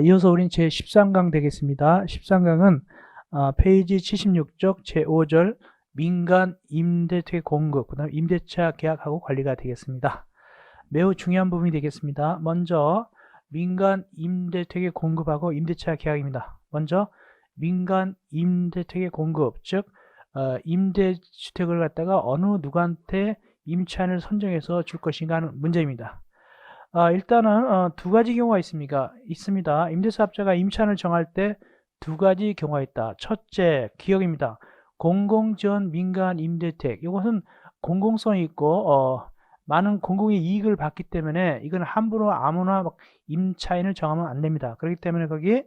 이어서 우린 제13강 되겠습니다. 13강은 페이지 76쪽 제5절 민간 임대택 공급, 그 다음 임대차 계약하고 관리가 되겠습니다. 매우 중요한 부분이 되겠습니다. 먼저 민간 임대택의 공급하고 임대차 계약입니다. 먼저 민간 임대택의 공급, 즉 임대주택을 갖다가 어느 누구한테 임차인을 선정해서 줄 것인가 하는 문제입니다. 일단은 두 가지 경우가 있습니다. 임대사업자가 임차인을 정할 때 두 가지 경우가 있다. 첫째, 기억입니다. 공공지원 민간 임대택. 이것은 공공성이 있고 많은 공공의 이익을 받기 때문에 이건 함부로 아무나 막 임차인을 정하면 안 됩니다. 그렇기 때문에 거기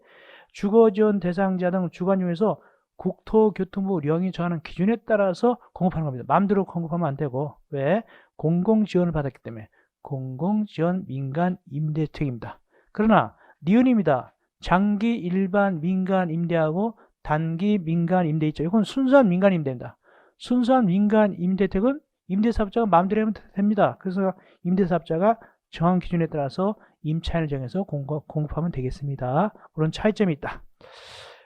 주거지원 대상자 등 주관 중에서 국토교통부령이 정하는 기준에 따라서 공급하는 겁니다. 마음대로 공급하면 안 되고. 왜? 공공지원을 받았기 때문에. 공공지원 민간 임대택입니다. 그러나 니은입니다. 장기 일반 민간 임대하고 단기 민간 임대 있죠. 이건 순수한 민간 임대입니다. 순수한 민간 임대택은 임대사업자가 마음대로 하면 됩니다. 그래서 임대사업자가 정한 기준에 따라서 임차인을 정해서 공급하면 되겠습니다. 그런 차이점이 있다.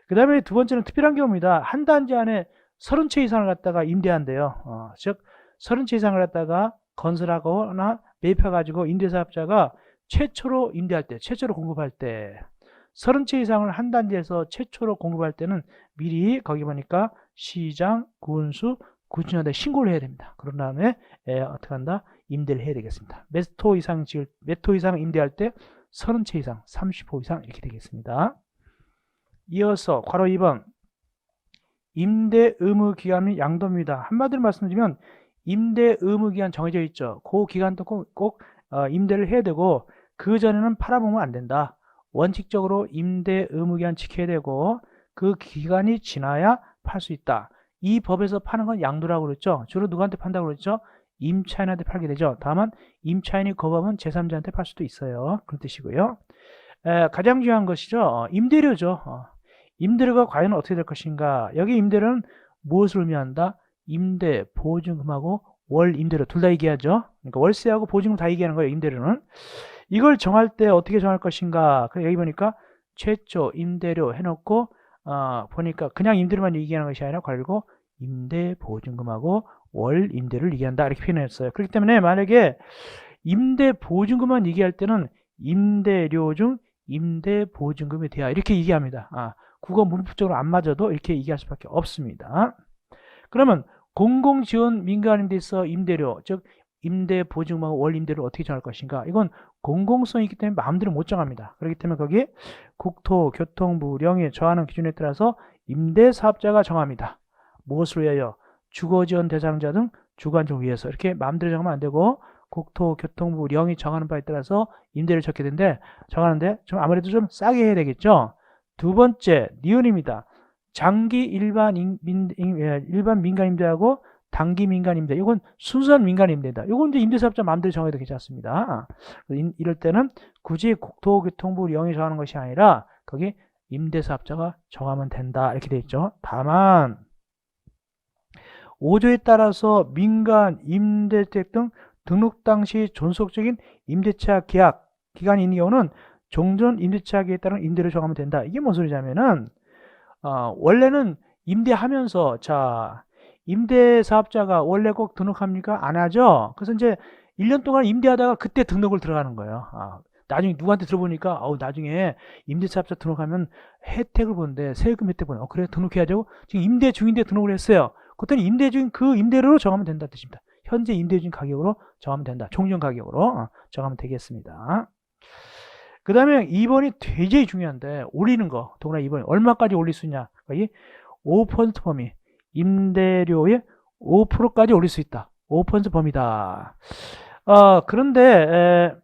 그 다음에 두 번째는 특별한 경우입니다. 한 단지 안에 30채 이상을 갖다가 임대한대요. 즉 30채 이상을 갖다가 건설하거나 매입해가지고 임대사업자가 최초로 임대할 때, 최초로 공급할 때 30채 이상을 한 단지에서 최초로 공급할 때는 미리 거기 보니까 시장, 군수, 구청장한테 신고를 해야 됩니다. 그런 다음에 어떻게 한다? 임대를 해야 되겠습니다. 몇 호 이상 임대할 때 30채 이상, 30호 이상 이렇게 되겠습니다. 이어서 괄호 2번 임대 의무 기간은 양도입니다. 한마디로 말씀드리면 임대 의무 기간 정해져 있죠. 그 기간 동안 꼭 임대를 해야 되고 그 전에는 팔아보면 안 된다. 원칙적으로 임대 의무 기간 지켜야 되고 그 기간이 지나야 팔 수 있다. 이 법에서 파는 건 양도라고 그랬죠. 주로 누구한테 판다고 그랬죠? 임차인한테 팔게 되죠. 다만 임차인이 거부하면 제3자한테 팔 수도 있어요. 그런 뜻이고요. 가장 중요한 것이죠. 임대료죠. 임대료가 과연 어떻게 될 것인가. 여기 임대료는 무엇을 의미한다? 임대 보증금하고 월 임대료 둘 다 얘기하죠. 그러니까 월세하고 보증금 다 얘기하는 거예요. 임대료는. 이걸 정할 때 어떻게 정할 것인가. 여기 보니까 최초 임대료 해놓고 보니까 그냥 임대료만 얘기하는 것이 아니라 그리고 임대 보증금하고 월 임대료를 얘기한다 이렇게 표현했어요. 그렇기 때문에 만약에 임대 보증금만 얘기할 때는 임대료 중 임대 보증금에 대하 이렇게 얘기합니다. 국어 문법적으로 안 맞아도 이렇게 얘기할 수밖에 없습니다. 그러면 공공지원 민간임대에서 임대료, 즉 임대 보증금하고 월 임대료를 어떻게 정할 것인가? 이건 공공성이 있기 때문에 마음대로 못 정합니다. 그렇기 때문에 거기 국토교통부령이 정하는 기준에 따라서 임대사업자가 정합니다. 무엇을 위하여? 주거지원 대상자 등 주관적 위해서 이렇게 마음대로 정하면 안 되고 국토교통부령이 정하는 바에 따라서 임대를 적게 되는데 정하는데 좀 아무래도 좀 싸게 해야 되겠죠. 두 번째 니은입니다. 장기 일반 민간 임대하고 단기 민간 임대. 이건 순수한 민간 임대다. 이건 이제 임대사업자 마음대로 정해도 괜찮습니다. 이럴 때는 굳이 국토교통부령이 정하는 것이 아니라 거기 임대사업자가 정하면 된다. 이렇게 되어 있죠. 다만 5조에 따라서 민간 임대택 등 등록 당시 존속적인 임대차 계약 기간이 있는 경우는 종전 임대차 계획에 따른 임대를 정하면 된다. 이게 뭔 소리냐면은 원래는 임대하면서 임대사업자가 원래 꼭 등록합니까? 안 하죠. 그래서 이제 1년 동안 임대하다가 그때 등록을 들어가는 거예요. 나중에 누구한테 들어보니까 나중에 임대사업자 등록하면 혜택을 보는데 세금 혜택 보네. 그래 등록해야 되고 지금 임대 중인데 등록을 했어요. 그때는 임대 중인 그 임대료로 정하면 된다는 뜻입니다. 현재 임대 중인 가격으로 정하면 된다. 종전 가격으로 정하면 되겠습니다. 그 다음에 2번이 되게 중요한데 올리는 거. 더구나 2번이 얼마까지 올릴 수 있냐. 거기 5% 범위. 임대료의 5%까지 올릴 수 있다. 5% 범위다. 그런데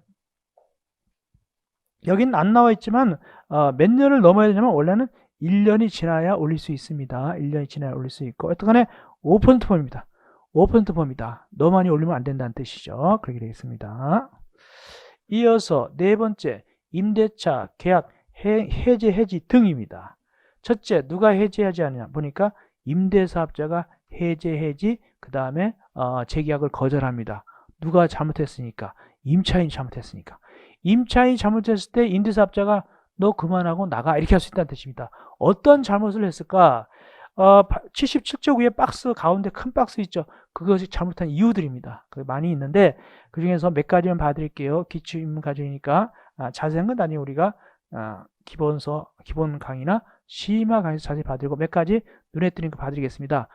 여긴 안 나와 있지만 몇 년을 넘어야 되냐면 원래는 1년이 지나야 올릴 수 있습니다. 1년이 지나야 올릴 수 있고 어쨌든 5% 범위입니다. 5% 범위다. 너무 많이 올리면 안 된다는 뜻이죠. 그렇게 되겠습니다. 이어서 네 번째 임대차, 계약, 해제, 해지 등입니다. 첫째, 누가 해제하지 않느냐 보니까 임대사업자가 해제, 해지, 그 다음에 재계약을 거절합니다. 누가 잘못했으니까? 임차인이 잘못했으니까. 임차인이 잘못했을 때 임대사업자가 너 그만하고 나가 이렇게 할 수 있다는 뜻입니다. 어떤 잘못을 했을까? 77쪽 위에 박스 가운데 큰 박스 있죠. 그것이 잘못한 이유들입니다. 많이 있는데 그 중에서 몇 가지만 봐드릴게요. 기출입문 과정이니까 자세한 건 나중에 우리가 기본 강의나 심화 강의에서 자세히 봐드리고 몇 가지 눈에 띄는 거 봐드리겠습니다.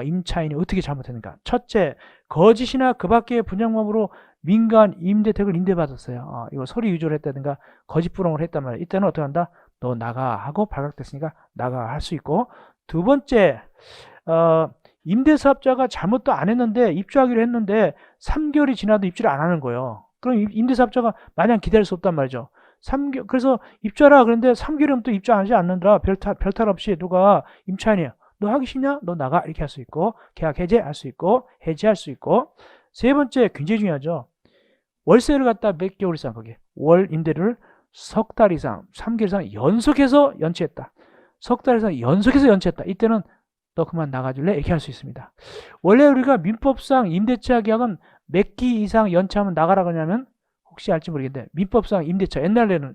임차인이 어떻게 잘못했는가. 첫째, 거짓이나 그 밖의 분양법으로 민간 임대택을 임대받았어요. 이거 서류 위조를 했다든가 거짓 불응을 했단 말이에요. 이때는 어떻게 한다? 너 나가 하고 발각됐으니까 나가 할 수 있고, 두 번째, 임대사업자가 잘못도 안 했는데 입주하기로 했는데 3개월이 지나도 입주를 안 하는 거예요. 그럼 임대사업자가 마냥 기다릴 수 없단 말이죠. 그래서 입주하라 그런데 3개월이면 또 입주 안 하지 않는다. 별탈 없이 누가 임차인이야. 너 하기 싫냐? 너 나가. 이렇게 할 수 있고, 계약 해제할 수 있고, 해지할 수 있고. 세 번째, 굉장히 중요하죠. 월세를 갖다 몇 개월 이상, 거기 월 임대료를 석 달 이상, 3개월 이상 연속해서 연체했다. 석 달 이상 연속해서 연체했다. 이때는 너 그만 나가줄래? 이렇게 할 수 있습니다. 원래 우리가 민법상 임대차 계약은 몇 기 이상 연체하면 나가라고 하냐면, 혹시 알지 모르겠는데 민법상 임대차 옛날에는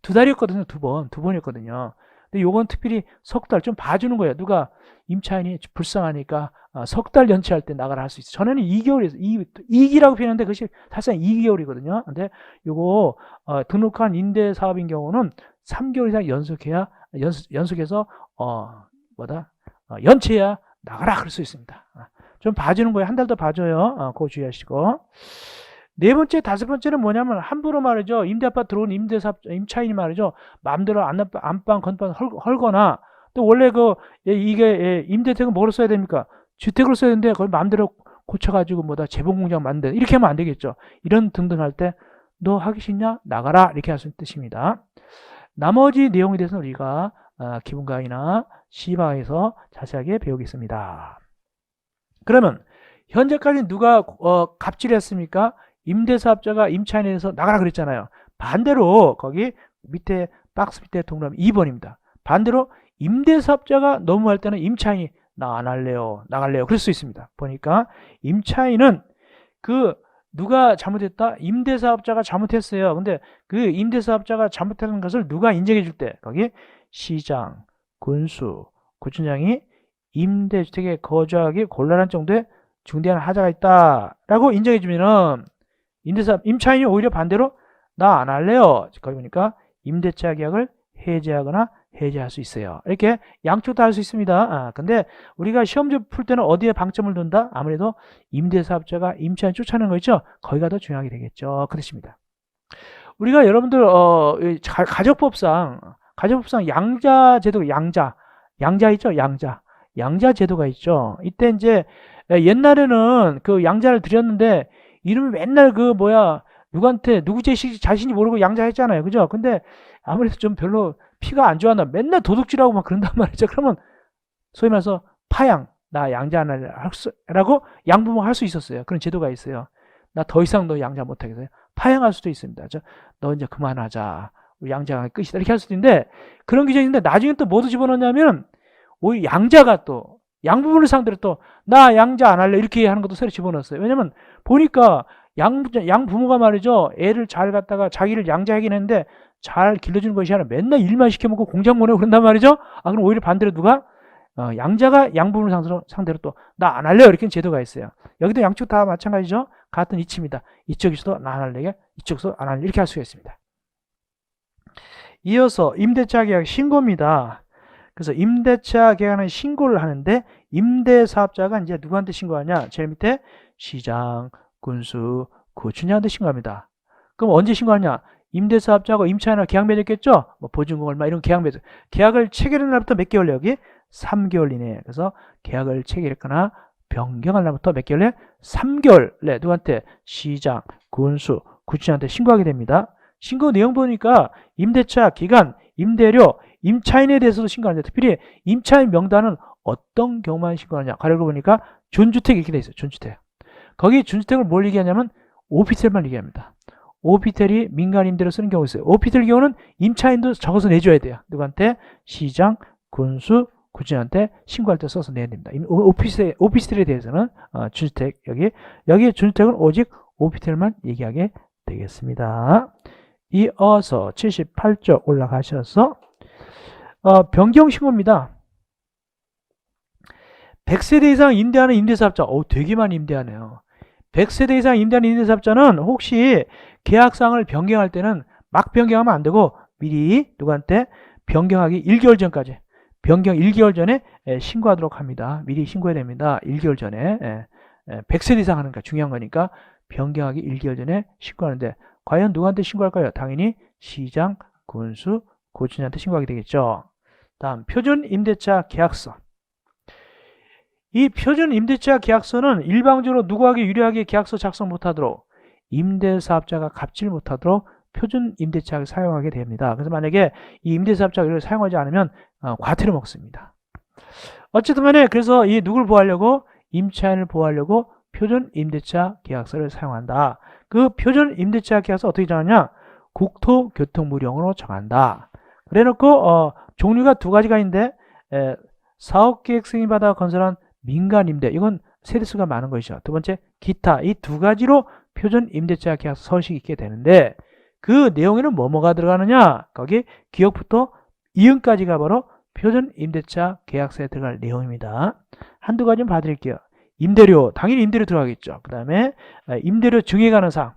2달이었거든요. 두 번이었거든요. 근데 요건 특별히 석 달 좀 봐주는 거예요. 누가 임차인이 불쌍하니까 석 달 연체할 때 나가라 할 수 있어요. 전에는 2개월에서 2기라고 표현하는데 그것이 사실상 2개월이거든요. 근데 요거 등록한 임대 사업인 경우는 3개월 이상 연속해서 연체해야 나가라 그럴 수 있습니다. 좀 봐주는 거예요. 한 달 더 봐줘요. 그거 주의하시고. 네 번째, 다섯 번째는 뭐냐면 함부로 말이죠. 임대 아파트 들어온 임차인이 말이죠. 마음대로 안방, 건방 헐거나, 또 원래 이게 임대택은 뭐로 써야 됩니까? 주택으로 써야 되는데 그걸 마음대로 고쳐가지고 재봉 공장 만든 이렇게 하면 안 되겠죠. 이런 등등 할 때 너 하기 싫냐? 나가라 이렇게 할 수 있는 뜻입니다. 나머지 내용에 대해서는 우리가 기본 강의나 시바에서 자세하게 배우겠습니다. 그러면 현재까지 누가 갑질했습니까? 임대사업자가 임차인에 대해서 나가라 그랬잖아요. 반대로 거기 밑에 박스 밑에 동그라미 2번입니다. 반대로 임대사업자가 너무할 때는 임차인이 나 안 할래요, 나갈래요 그럴 수 있습니다. 보니까 임차인은 누가 잘못했다? 임대사업자가 잘못했어요. 근데 그 임대사업자가 잘못하는 것을 누가 인정해 줄 때 거기 시장, 군수, 구청장이 임대주택에 거주하기 곤란한 정도의 중대한 하자가 있다라고 인정해 주면은 임차인이 오히려 반대로 나 안 할래요. 거기 보니까 임대차 계약을 해제하거나 해제할 수 있어요. 이렇게 양쪽 다 할 수 있습니다. 근데 우리가 시험지 풀 때는 어디에 방점을 둔다? 아무래도 임대사업자가 임차인 쫓아내는 거 있죠? 거기가 더 중요하게 되겠죠. 그 뜻입니다. 우리가 여러분들 가족법상 양자 제도, 양자 있죠? 양자 제도가 있죠. 이때 이제 옛날에는 그 양자를 드렸는데 이름이 맨날 누구한테 누구 자신이 모르고 양자했잖아요. 그죠? 근데 아무래도 좀 별로 피가 안 좋았나 맨날 도둑질하고 막 그런단 말이죠. 그러면 소위 말해서 파양, 나 양자 안 하라고 양부모 할 수 있었어요. 그런 제도가 있어요. 나 더 이상 너 양자 못하겠어요. 파양할 수도 있습니다. 너 이제 그만하자. 우리 양자가 끝이다. 이렇게 할 수도 있는데 그런 규정이 있는데 나중에 또 뭐도 집어넣냐면 오히려 양자가 또 양부모를 상대로 또 나 양자 안 할래 이렇게 하는 것도 새로 집어넣었어요. 왜냐면 보니까 양부모가 말이죠. 애를 잘 갖다가 자기를 양자하긴 했는데 잘 길러주는 것이 아니라 맨날 일만 시켜먹고 공장 보내고 그런단 말이죠. 그럼 오히려 반대로 누가 양자가 양부모를 상대로 또 나 안 할래요 이렇게 제도가 있어요. 여기도 양쪽 다 마찬가지죠. 같은 이치입니다. 이쪽에서도 나 안 할래, 이쪽에서도 안 할래 이렇게 할 수가 있습니다. 이어서 임대차 계약 신고입니다. 그래서 임대차 계약은 신고를 하는데 임대사업자가 이제 누구한테 신고하냐? 제일 밑에 시장, 군수, 구청장한테 신고합니다. 그럼 언제 신고하냐? 임대사업자하고 임차인하고 계약 맺었겠죠? 보증금 얼마 이런 계약 맺었. 계약을 체결한 날부터 몇 개월 여기? 3개월 이내에. 그래서 계약을 체결했거나 변경한 날부터 몇 개월 내? 3개월 내 누구한테? 시장, 군수, 구청장한테 신고하게 됩니다. 신고 내용 보니까 임대차 기간, 임대료, 임차인에 대해서도 신고하는데 특별히 임차인 명단은 어떤 경우만 신고하느냐? 가려고 보니까 준주택 이렇게 돼 있어요. 준주택. 거기 준주택을 뭘 얘기하냐면 오피스텔만 얘기합니다. 오피스텔이 민간 임대로 쓰는 경우 있어요. 오피스텔 경우는 임차인도 적어서 내줘야 돼요. 누구한테? 시장, 군수, 구청한테 신고할 때 써서 내야 됩니다. 오피스텔에 대해서는 준주택 여기 준주택은 오직 오피스텔만 얘기하게 되겠습니다. 이어서 78쪽 올라가셔서 변경 신고입니다. 100세대 이상 임대하는 임대사업자, 되게 많이 임대하네요. 100세대 이상 임대하는 임대사업자는 혹시 계약상을 변경할 때는 막 변경하면 안 되고 미리 누구한테 변경하기 1개월 전까지, 변경 1개월 전에 신고하도록 합니다. 미리 신고해야 됩니다. 1개월 전에. 100세대 이상 하는 거 중요한 거니까 변경하기 1개월 전에 신고하는데, 과연 누구한테 신고할까요? 당연히 시장, 군수, 고준이한테 신고하게 되겠죠. 다음 표준 임대차 계약서. 이 표준 임대차 계약서는 일방적으로 누구에게 유리하게 계약서 작성 못하도록, 임대사업자가 갚질 못하도록 표준 임대차를 사용하게 됩니다. 그래서 만약에 이 임대사업자가 이걸 사용하지 않으면 과태료 먹습니다. 어쨌든 간에 그래서 이 누굴 보호하려고? 임차인을 보호하려고 표준 임대차 계약서를 사용한다. 그 표준 임대차 계약서 어떻게 정하냐? 국토교통부령으로 정한다. 그래놓고 종류가 두 가지가 있는데, 사업계획 승인받아 건설한 민간임대, 이건 세대수가 많은 것이죠. 두 번째 기타, 이 두 가지로 표준 임대차 계약서 서식이 있게 되는데, 그 내용에는 뭐가 들어가느냐? 거기 기억부터 이응까지가 바로 표준 임대차 계약서에 들어갈 내용입니다. 한두 가지 좀 봐드릴게요. 임대료, 당연히 임대료 들어가겠죠. 그 다음에 임대료 증액 가능 사항.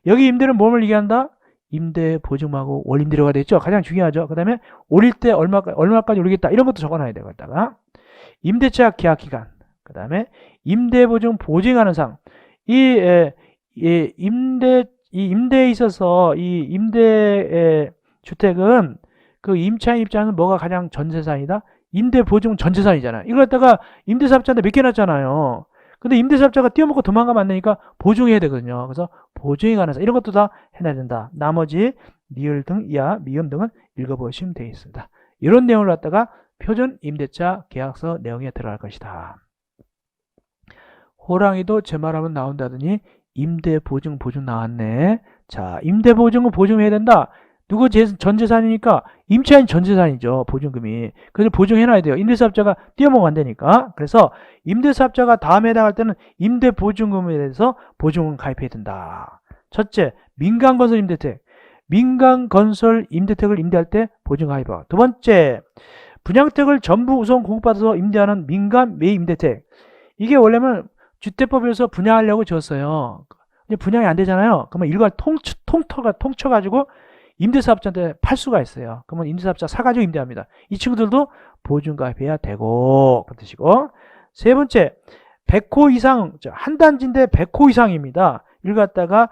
여기 임대료는 뭐를 얘기한다? 임대 보증하고 월임대료가 되겠죠. 가장 중요하죠. 그 다음에 올릴 때 얼마까지 올리겠다, 이런 것도 적어놔야 되고, 있다가 임대차 계약 기간, 그 다음에 임대 보증 보증하는 사항. 임대에 있어서 이 임대 주택은 그 임차인 입장에서 뭐가 가장 전재산이다? 임대 보증은 전재산이잖아요. 이걸 갖다가 임대사업자한테 맡겨놨잖아요. 근데 임대사업자가 뛰어먹고 도망가면 안 되니까 보증해야 되거든요. 그래서 보증에 관해서 이런 것도 다 해놔야 된다. 나머지 니을 등 이하 미음 등은 읽어보시면 되겠습니다. 이런 내용을 갖다가 표준 임대차 계약서 내용에 들어갈 것이다. 호랑이도 제 말하면 나온다더니 임대보증 나왔네. 자, 임대보증은 보증해야 된다. 누구 전재산이니까 임차인 전재산이죠. 보증금이. 그래서 보증해놔야 돼요. 임대사업자가 뛰어먹으면 안 되니까. 그래서 임대사업자가 다음에 해당할 때는 임대보증금에 대해서 보증금 가입해야 된다. 첫째, 민간건설 임대택. 민간건설 임대택을 임대할 때 보증 가입하고. 두 번째, 분양택을 전부 우선 공급받아서 임대하는 민간 매입임대택. 이게 원래는 주택법에서 분양하려고 지었어요. 이제 분양이 안 되잖아요. 그러면 일괄 통쳐가지고 임대사업자한테 팔 수가 있어요. 그러면 임대사업자 사가지고 임대합니다. 이 친구들도 보증 가입해야 되고, 그 뜻이고. 세 번째, 100호 이상, 한 단지인데 100호 이상입니다. 이걸 갖다가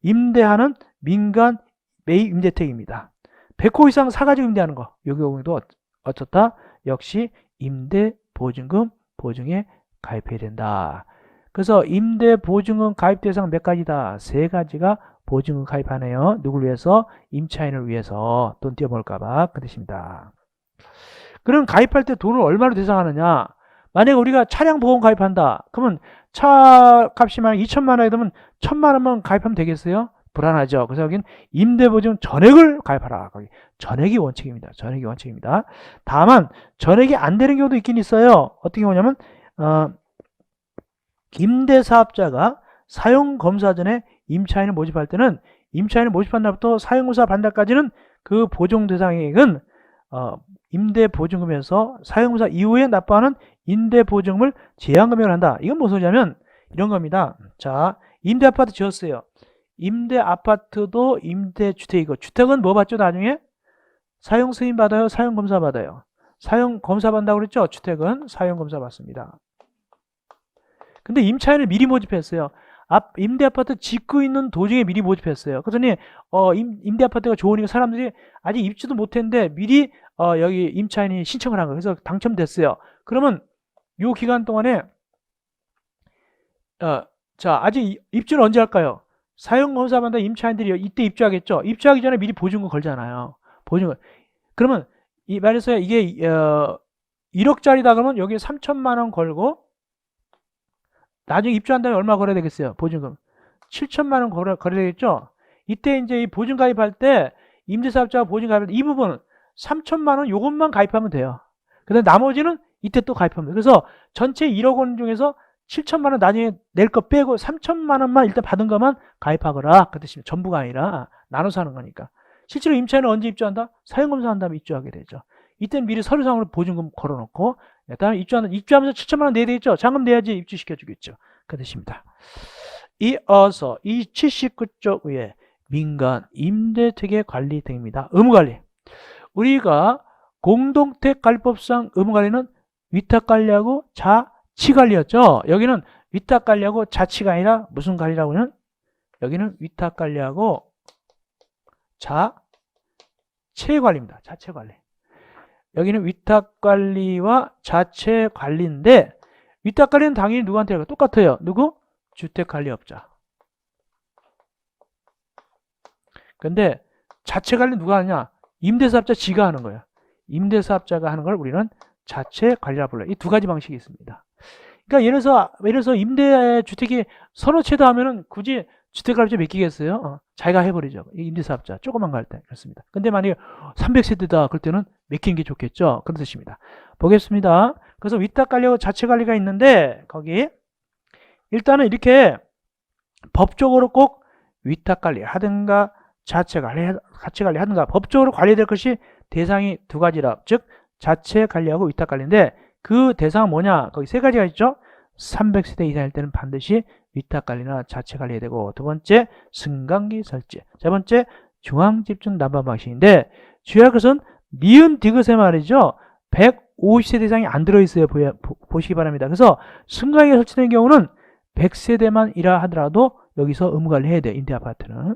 임대하는 민간 매입 임대택입니다. 100호 이상 사가지고 임대하는 거, 이 경우도 어떻다? 역시 임대보증금 보증에 가입해야 된다. 그래서 임대보증금 가입 대상 몇 가지다? 세 가지가 보증금 가입하네요. 누굴 위해서? 임차인을 위해서. 돈 떼어먹을까봐. 그 뜻입니다. 그럼 가입할 때 돈을 얼마로 대상하느냐? 만약에 우리가 차량 보험 가입한다. 그러면 차 값이 만약 2천만 원이 되면 1,000만 원만 가입하면 되겠어요? 불안하죠. 그래서 여긴 임대보증 전액을 가입하라. 거기 전액이 원칙입니다. 전액이 원칙입니다. 다만 전액이 안 되는 경우도 있긴 있어요. 어떤 경우냐면 임대사업자가 사용검사 전에 임차인을 모집할 때는 임차인을 모집한 날부터 사용검사 반달까지는 그 보증 대상액은 임대보증금에서 사용검사 이후에 납부하는 임대보증금을 제한금액을 한다. 이건 무슨 소리냐면 이런 겁니다. 자, 임대아파트 지었어요. 임대아파트도 임대주택이고, 주택은 뭐 받죠? 나중에 사용승인 받아요? 사용검사 받아요? 사용검사 받는다고 그랬죠? 주택은 사용검사 받습니다. 근데 임차인을 미리 모집했어요. 임대아파트 짓고 있는 도중에 미리 모집했어요. 그랬더니 임대아파트가 좋으니까 사람들이 아직 입주도 못했는데 미리 여기 임차인이 신청을 한 거예요. 그래서 당첨됐어요. 그러면 요 기간 동안에 자, 아직 입주는 언제 할까요? 사용검사 받는 임차인들이 이때 입주하겠죠. 입주하기 전에 미리 보증금 걸잖아요. 보증금. 그러면 말해서 이게 1억짜리다 그러면 여기에 3천만 원 걸고 나중에 입주한 다음에 얼마 걸어야 되겠어요? 보증금 7천만 원 걸어야 되겠죠? 이때 이제 이 보증 가입할 때 임대사업자가 보증 가입할 때 이 부분 3천만 원 요것만 가입하면 돼요. 그다음 나머지는 이때 또 가입하면 돼요. 그래서 전체 1억 원 중에서 7천만 원 나중에 낼 거 빼고 3천만 원만 일단 받은 것만 가입하거라. 그 뜻입니다. 전부가 아니라 나눠서 하는 거니까. 실제로 임차인은 언제 입주한다? 사용검사한 다음에 입주하게 되죠. 이때는 미리 서류상으로 보증금 걸어놓고 그다음에 입주하면서 7천만 원 내야 되겠죠. 잔금 내야지 입주시켜주겠죠. 그 뜻입니다. 이어서 이 79쪽 위에 민간 임대택의 관리 등입니다. 의무관리. 우리가 공동택관리법상 의무관리는 위탁관리하고 자치관리였죠. 여기는 위탁관리하고 자치가 아니라 무슨 관리라고 하면 여기는 위탁관리하고 자체관리입니다. 자체관리. 여기는 위탁관리와 자체관리인데 위탁관리는 당연히 누구한테 할까? 똑같아요. 누구? 주택관리업자. 근데 자체관리 누가 하냐? 임대사업자 지가 하는 거예요. 임대사업자가 하는 걸 우리는 자체관리라고 불러요. 이 두 가지 방식이 있습니다. 그러니까 예를 들어서 임대주택이 서너 채다 하면은 굳이 주택관리업자 맡기겠어요? 자기가 해버리죠. 임대사업자 조그만 거 할 때 그렇습니다. 근데 만약에 300세대다 그럴 때는 맡기는 게 좋겠죠. 그런 뜻입니다. 보겠습니다. 그래서 위탁관리하고 자체관리가 있는데 거기 일단은 이렇게 법적으로 꼭 위탁관리 하든가 자체관리 하든가 법적으로 관리될 것이 대상이 두 가지라. 즉 자체관리하고 위탁관리인데 그 대상은 뭐냐? 거기 세 가지가 있죠. 300세대 이상일 때는 반드시 위탁관리나 자체관리해야 되고, 두 번째 승강기 설치, 세 번째 중앙집중 난방 방식인데 주의할 것은 니은 디귿에 말이죠. 150세대 이상이 안 들어있어요. 보시기 바랍니다. 그래서 승강기가 설치된 경우는 100세대만이라 하더라도 여기서 의무관리해야 돼요. 임대아파트는.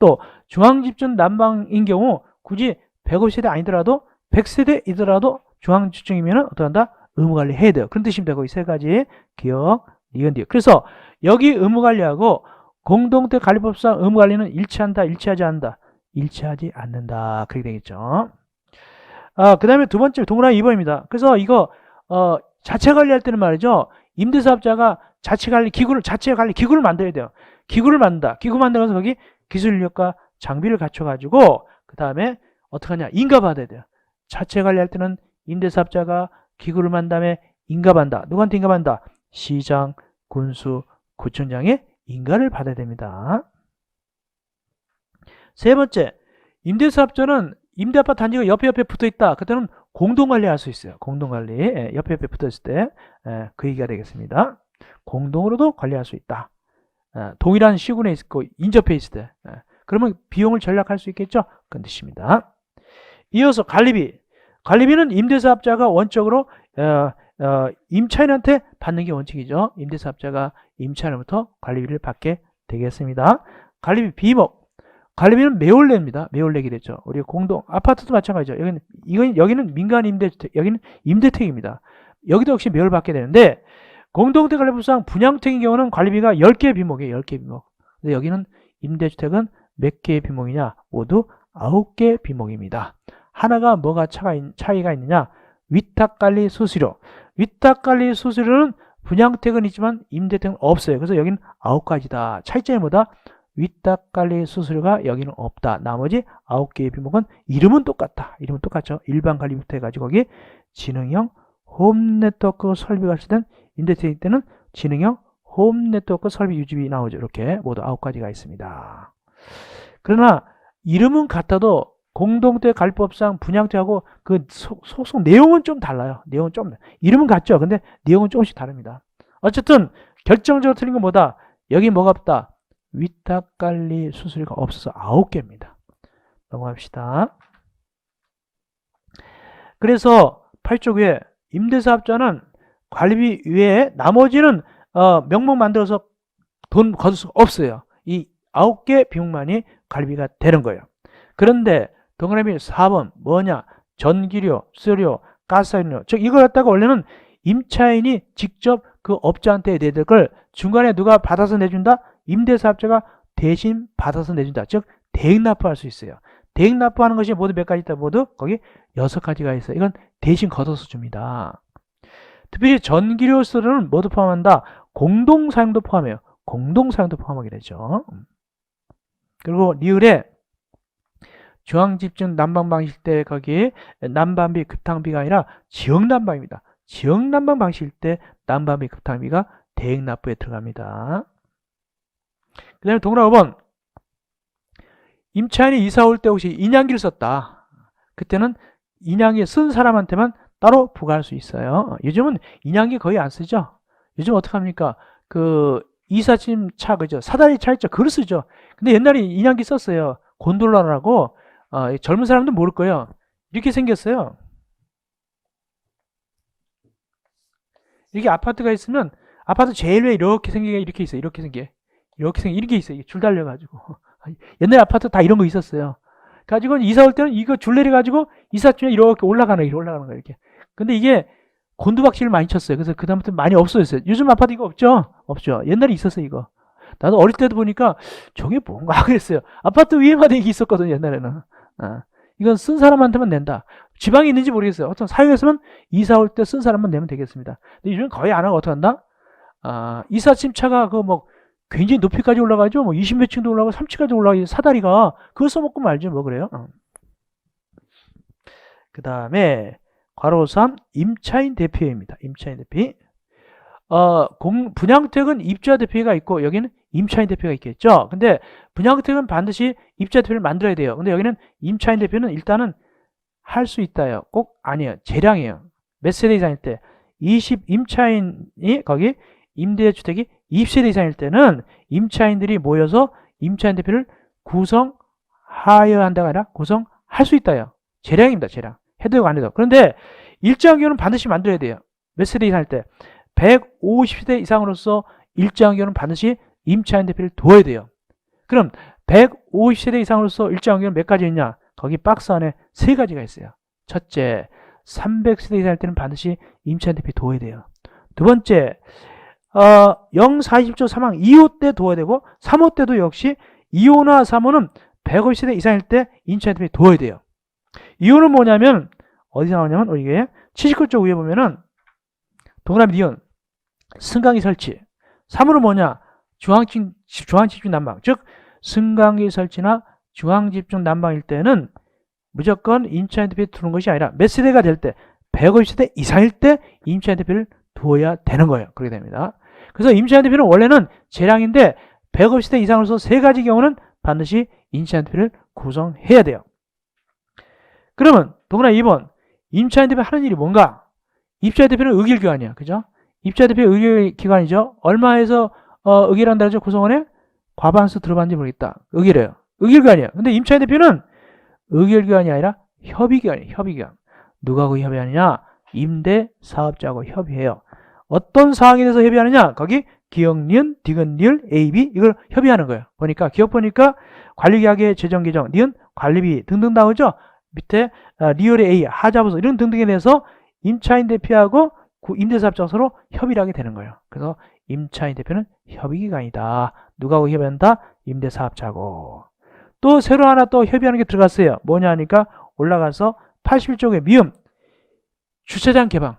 또 중앙집중 난방인 경우 굳이 150세대 아니더라도 100세대이더라도 중앙집중이면 어떡한다? 의무관리해야 돼요. 그런 뜻입니다. 거기 세 가지 기억, 니은 디귿. 그래서 여기 의무관리하고 공동택관리법상 의무관리는 일치한다, 일치하지 않는다? 일치하지 않는다. 그렇게 되겠죠. 그 다음에 두 번째 동그라미 2번입니다. 그래서 이거 자체관리할 때는 말이죠. 임대사업자가 자체관리 기구를 만들어야 돼요. 기구를 만든다. 기구 만들어서 거기 기술 인력과 장비를 갖춰가지고 그 다음에 어떻게 하냐? 인가받아야 돼요. 자체관리할 때는 임대사업자가 기구를 만든 다음에 인가받는다. 누구한테 인가받는다? 시장, 군수, 구청장의 인가를 받아야 됩니다. 세 번째, 임대사업자는 임대아파트 단지가 옆에 붙어있다. 그때는 공동관리할 수 있어요. 공동관리. 옆에 붙어있을 때 그 얘기가 되겠습니다. 공동으로도 관리할 수 있다. 동일한 시군에 있고 인접해 있을 때 그러면 비용을 절약할 수 있겠죠. 그런 뜻입니다. 이어서 관리비. 관리비는 임대사업자가 원적으로 임차인한테 받는 게 원칙이죠. 임대사업자가 임차인으로부터 관리비를 받게 되겠습니다. 관리비 비목. 관리비는 매월 냅니다. 매월 내게 되죠. 우리 공동 아파트도 마찬가지죠. 여기는 민간 임대주택, 여기는 임대택입니다. 여기도 역시 매월 받게 되는데 공동택 관리법상 분양택인 경우는 관리비가 10개의 비목이에요. 10개의 비목. 근데 여기는 임대주택은 몇 개의 비목이냐? 모두 9개의 비목입니다. 하나가 뭐가 차이가 있느냐? 위탁관리 수수료. 위탁관리 수수료는 분양택은 있지만 임대택은 없어요. 그래서 여기는 9가지다. 차이점이 뭐다? 위탁관리 수수료가 여기는 없다. 나머지 9개의 비목은 이름은 똑같다. 이름은 똑같죠. 일반 관리부터 해가지고 거기 지능형 홈네트워크 설비가 설치된 임대택일 때는 지능형 홈네트워크 설비 유지비 나오죠. 이렇게 모두 9가지가 있습니다. 그러나 이름은 같아도 공동택 관리법상 분양택하고 그 소속 내용은 좀 달라요. 내용은 좀 이름은 같죠. 근데 내용은 조금씩 다릅니다. 어쨌든 결정적으로 틀린 건 뭐다? 여기 뭐가 없다? 위탁관리 수수료가 없어서 9개입니다. 넘어갑시다. 그래서 8쪽 위에 임대사업자는 관리비 외에 나머지는 명목 만들어서 돈 거둘 수 없어요. 이 9개 비용만이 관리비가 되는 거예요. 그런데 동그라미 4번 뭐냐? 전기료, 수료, 가스료. 즉 이걸 갖다가 원래는 임차인이 직접 그 업자한테 내야 될 걸 중간에 누가 받아서 내준다? 임대사업자가 대신 받아서 내준다. 즉 대행 납부할 수 있어요. 대행 납부하는 것이 모두 몇 가지 있다? 모두 거기 6가지가 있어요. 이건 대신 걷어서 줍니다. 특별히 전기료 수료는 모두 포함한다. 공동사용도 포함해요. 공동사용도 포함하게 되죠. 그리고 리을에 중앙집중 난방 방식 때 거기 난방비 급탕비가 아니라 지역난방입니다. 지역난방 방식일 때 난방비 급탕비가 대행 납부에 들어갑니다. 그 다음에 동그라미 5번 임차인이 이사 올 때 혹시 인양기를 썼다. 그때는 인양기 쓴 사람한테만 따로 부과할 수 있어요. 요즘은 인양기 거의 안 쓰죠. 요즘 어떻게 합니까? 그 이삿짐 차, 그죠? 사다리 차 있죠? 그걸 쓰죠. 근데 옛날에 인양기 썼어요. 곤돌라라고. 젊은 사람도 모를 거예요. 이렇게 생겼어요. 이렇게 아파트가 있으면 아파트 제일 위에 이렇게 생긴 게 이렇게 있어요. 이렇게 생긴 게. 이렇게 생긴 이렇게 있어요. 줄 달려가지고. 옛날 아파트 다 이런 거 있었어요. 가지고 이사 올 때는 이거 줄 내려가지고 이삿짐에 이렇게 올라가는 거 이렇게. 근데 이게 곤두박질을 많이 쳤어요. 그래서 그다음부터 많이 없어졌어요. 요즘 아파트 이거 없죠? 없죠. 옛날에 있었어요, 이거. 나도 어릴 때도 보니까 저게 뭔가 그랬어요. 아파트 위에마다 이게 있었거든요, 옛날에는. 이건 쓴 사람한테만 낸다. 지방에 있는지 모르겠어요. 어떤 사용했으면 이사 올 때 쓴 사람만 내면 되겠습니다. 근데 요즘 거의 안 하고 어떻게 한다? 이삿짐 차가 그 뭐 굉장히 높이까지 올라가죠. 뭐 20몇 층도 올라가고 3층까지 올라가고 사다리가 그거 써먹고 말죠. 뭐 그래요. 그 다음에 괄호 3 임차인 대표입니다. 임차인 대표. 분양택은 입주자 대표가 있고 여기는 임차인 대표가 있겠죠. 근데 분양택은 반드시 입주자 대표를 만들어야 돼요. 근데 여기는 임차인 대표는 일단은 할 수 있다요. 꼭 아니에요. 재량이에요. 몇 세대 이상일 때 20 임차인이 거기 임대주택이 20세대 이상일 때는 임차인들이 모여서 임차인 대표를 구성하여야 한다가 아니라 구성할 수 있다요. 재량입니다. 재량. 해도 되고 안 해도. 그런데 일정 경우는 반드시 만들어야 돼요. 몇 세대 이상일 때 150세대 이상으로서 일정 경우는 반드시 임차인 대표를 둬야 돼요. 그럼 150세대 이상으로서 일정 경우는 몇 가지 있냐? 거기 박스 안에 세 가지가 있어요. 첫째, 300세대 이상일 때는 반드시 임차인 대표 둬야 돼요. 두 번째, 0, 40조 사망 2호 때 둬야 되고 3호 때도 역시 2호나 3호는 150세대 이상일 때 임차인 대표 둬야 돼요. 2호는 뭐냐면 어디 나오냐면 이게 79쪽 위에 보면은 동그라미 니은 승강기 설치. 3호는 뭐냐? 중앙집중 난방. 즉 승강기 설치나 중앙집중 난방일 때는 무조건 임차인 대표에 두는 것이 아니라 몇 세대가 될 때 150세대 이상일 때 임차인 대표를 두어야 되는 거예요. 그렇게 됩니다. 그래서 임차인 대표는 원래는 재량인데 150세대 이상으로서 세 가지 경우는 반드시 임차인 대표를 구성해야 돼요. 그러면 동그라미 2번 임차인 대표 하는 일이 뭔가? 입주자 대표는 의결기관이야. 그죠? 입주자 대표 의결기관이죠. 얼마에서 의결한다 그러죠? 구성원에 과반수 들어봤는지 모르겠다. 의결해요. 의결기관이에요. 근데 임차인 대표는 의결기관이 아니라 협의기관이에요. 협의기관. 누구하고 협의하느냐? 임대사업자하고 협의해요. 어떤 사항에 대해서 협의하느냐? 거기 기억, 니은, 디귿, 리을, A, B 이걸 협의하는 거예요. 보니까 기억 보니까 관리계약의 재정 개정, 니은 관리비 등등 나오죠. 밑에 리얼의 A, 하자부서 이런 등등에 대해서 임차인 대표하고 임대사업자가 서로 협의를 하게 되는 거예요. 그래서 임차인 대표는 협의기관이다. 누구하고 협의한다? 임대사업자하고. 또 새로 하나 또 협의하는 게 들어갔어요. 뭐냐 하니까 올라가서 81쪽에 미음 주차장 개방.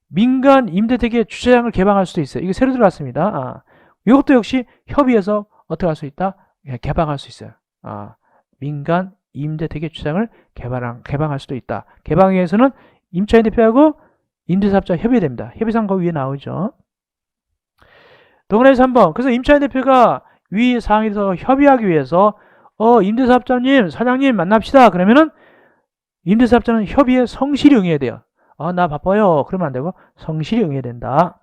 민간 임대택의 주차장을 개방할 수도 있어요. 이게 새로 들어갔습니다. 이것도 역시 협의해서 어떻게 할 수 있다? 개방할 수 있어요. 민간 임대택의 주차장을 개방할 수도 있다. 개방에 의해서는 임차인 대표하고 임대사업자 협의됩니다. 협의상 거 위에 나오죠. 동그라미 3번. 그래서 임차인 대표가 위 사항에서 협의하기 위해서 임대사업자님, 사장님 만납시다. 그러면은 임대사업자는 협의에 성실히 응해야 돼요. 나 바빠요. 그러면 안 되고 성실히 응해야 된다.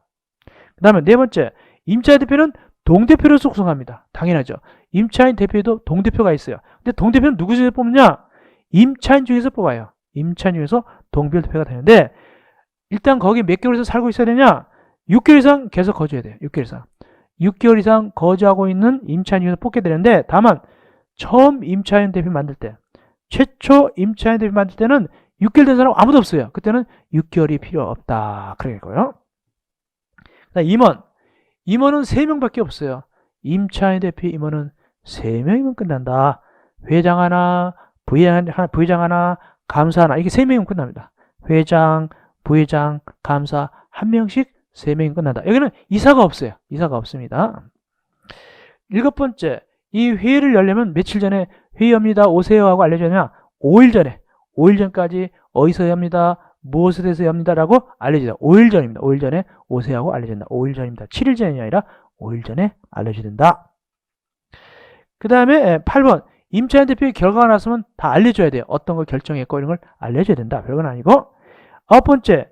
그 다음에 네 번째, 임차인 대표는 동대표로서 구성합니다. 당연하죠. 임차인 대표에도 동대표가 있어요. 근데 동대표는 누구 중에서 뽑느냐? 임차인 중에서 뽑아요. 임차인 중에서 동별 대표가 되는데 일단 거기 몇 개월 이상 살고 있어야 되냐? 6개월 이상 계속 거주해야 돼요. 6개월 이상. 6개월 이상 거주하고 있는 임차인 중에서 뽑게 되는데 다만 처음 임차인 대표 만들 때 최초 임차인 대표 만들 때는 6개월 된 사람 아무도 없어요. 그때는 6개월이 필요 없다. 그러겠고요. 임원. 임원은 3명밖에 없어요. 임차인 대표 임원은 3명이면 끝난다. 회장 하나, 부회장 하나, 감사 하나. 이게 3명이면 끝납니다. 회장, 부회장, 감사 1명씩 3명이면 끝난다. 여기는 이사가 없어요. 이사가 없습니다. 7번째. 이 회의를 열려면 며칠 전에 회의합니다. 오세요 하고 알려주냐? 5일 전에. 5일 전까지 어디서 합니다. 무엇에 대해서 합니다. 라고 알려주다. 5일 전입니다. 5일 전에 오세요 하고 알려준다. 5일 전입니다. 7일 전이 아니라 5일 전에 알려줘야 된다. 그 다음에 8번. 임차인대표의 결과가 났으면 다 알려줘야 돼요. 어떤 걸 결정했고 이런 걸 알려줘야 된다. 별건 아니고. 9번째,